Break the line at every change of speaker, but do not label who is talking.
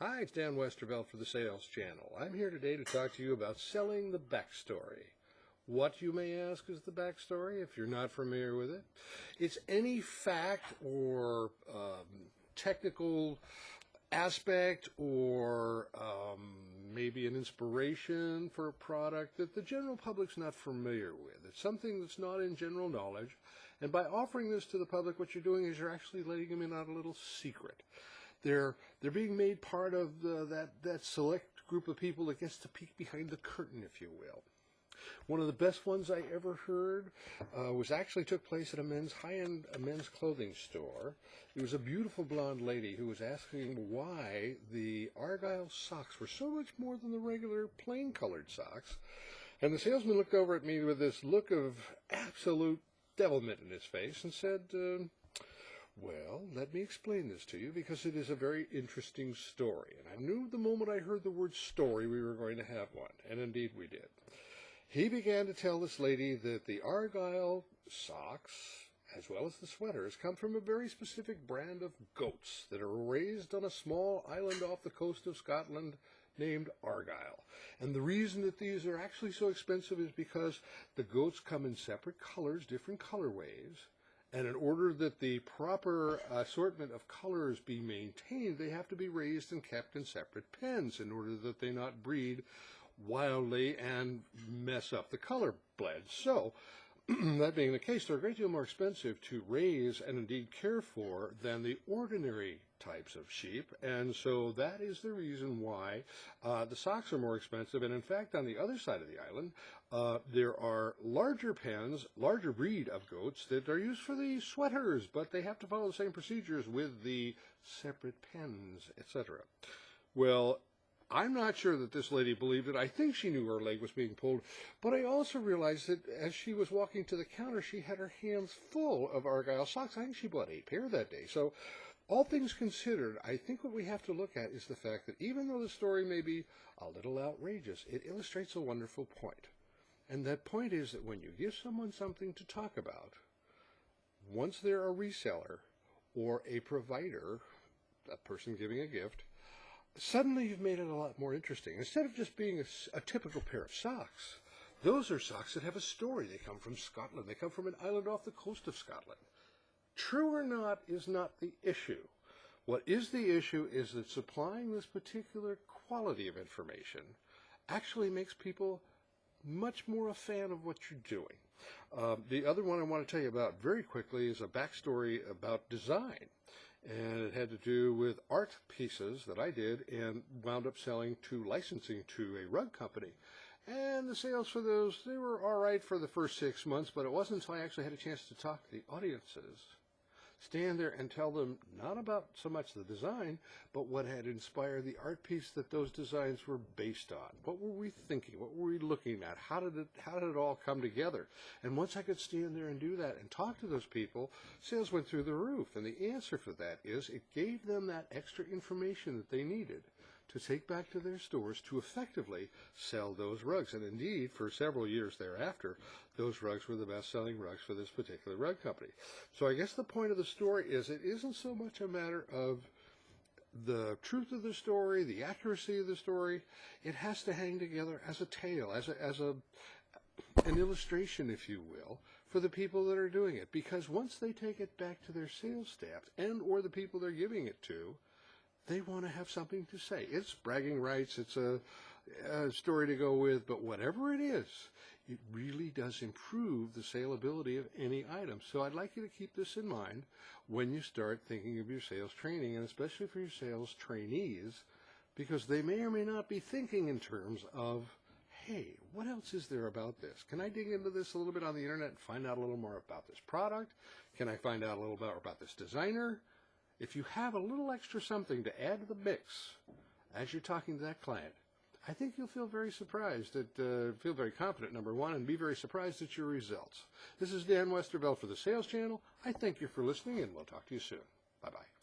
Hi, it's Dan Westervelt for the Sales Channel. I'm here today to talk to you about selling the backstory. What, you may ask, is the backstory if you're not familiar with it? It's any fact or technical aspect or maybe an inspiration for a product that the general public's not familiar with. It's something that's not in general knowledge, and by offering this to the public, what you're doing is you're actually letting them in on a little secret. They're being made part of that select group of people that gets to peek behind the curtain, if you will. One of the best ones I ever heard took place at a high-end men's clothing store. It was a beautiful blonde lady who was asking why the Argyle socks were so much more than the regular plain-colored socks. And the salesman looked over at me with this look of absolute devilment in his face and said, well, let me explain this to you because it is a very interesting story. And I knew the moment I heard the word story we were going to have one, and indeed we did. He began to tell this lady that the Argyle socks, as well as the sweaters, come from a very specific brand of goats that are raised on a small island off the coast of Scotland named Argyle. And the reason that these are actually so expensive is because the goats come in separate colors, different colorways, and in order that the proper assortment of colors be maintained, they have to be raised and kept in separate pens in order that they not breed wildly and mess up the color blend. So, that being the case, they're a great deal more expensive to raise and indeed care for than the ordinary types of sheep, and so that is the reason why the socks are more expensive. And in fact, on the other side of the island, there are larger pens, larger breed of goats that are used for the sweaters, but they have to follow the same procedures with the separate pens, etc. Well, I'm not sure that this lady believed it. I think she knew her leg was being pulled, but I also realized that as she was walking to the counter, she had her hands full of Argyle socks. I think she bought 8 pair that day. So, all things considered, I think what we have to look at is the fact that even though the story may be a little outrageous, it illustrates a wonderful point. And that point is that when you give someone something to talk about, once they're a reseller or a provider, a person giving a gift, suddenly you've made it a lot more interesting. Instead of just being a typical pair of socks, those are socks that have a story. They come from Scotland. They come from an island off the coast of Scotland. True or not is not the issue. What is the issue is that supplying this particular quality of information actually makes people much more a fan of what you're doing. The other one I want to tell you about very quickly is a backstory about design. And it had to do with art pieces that I did and wound up licensing to a rug company. And the sales for those, they were all right for the first 6 months, but it wasn't until I actually had a chance to talk to the audiences, stand there and tell them not about so much the design, but what had inspired the art piece that those designs were based on. What were we thinking? What were we looking at? How did it all come together? And once I could stand there and do that and talk to those people, sales went through the roof. And the answer for that is it gave them that extra information that they needed to take back to their stores to effectively sell those rugs. And indeed, for several years thereafter, those rugs were the best-selling rugs for this particular rug company. So I guess the point of the story is it isn't so much a matter of the truth of the story, the accuracy of the story. It has to hang together as a tale, as an illustration, if you will, for the people that are doing it. Because once they take it back to their sales staff and or the people they're giving it to, they want to have something to say. It's bragging rights, it's a story to go with, but whatever it is, it really does improve the saleability of any item. So I'd like you to keep this in mind when you start thinking of your sales training, and especially for your sales trainees, because they may or may not be thinking in terms of, hey, what else is there about this? Can I dig into this a little bit on the internet and find out a little more about this product? Can I find out a little more about this designer? If you have a little extra something to add to the mix as you're talking to that client, I think you'll feel very surprised, feel very confident, number one, and be very surprised at your results. This is Dan Westervelt for the Sales Channel. I thank you for listening, and we'll talk to you soon. Bye-bye.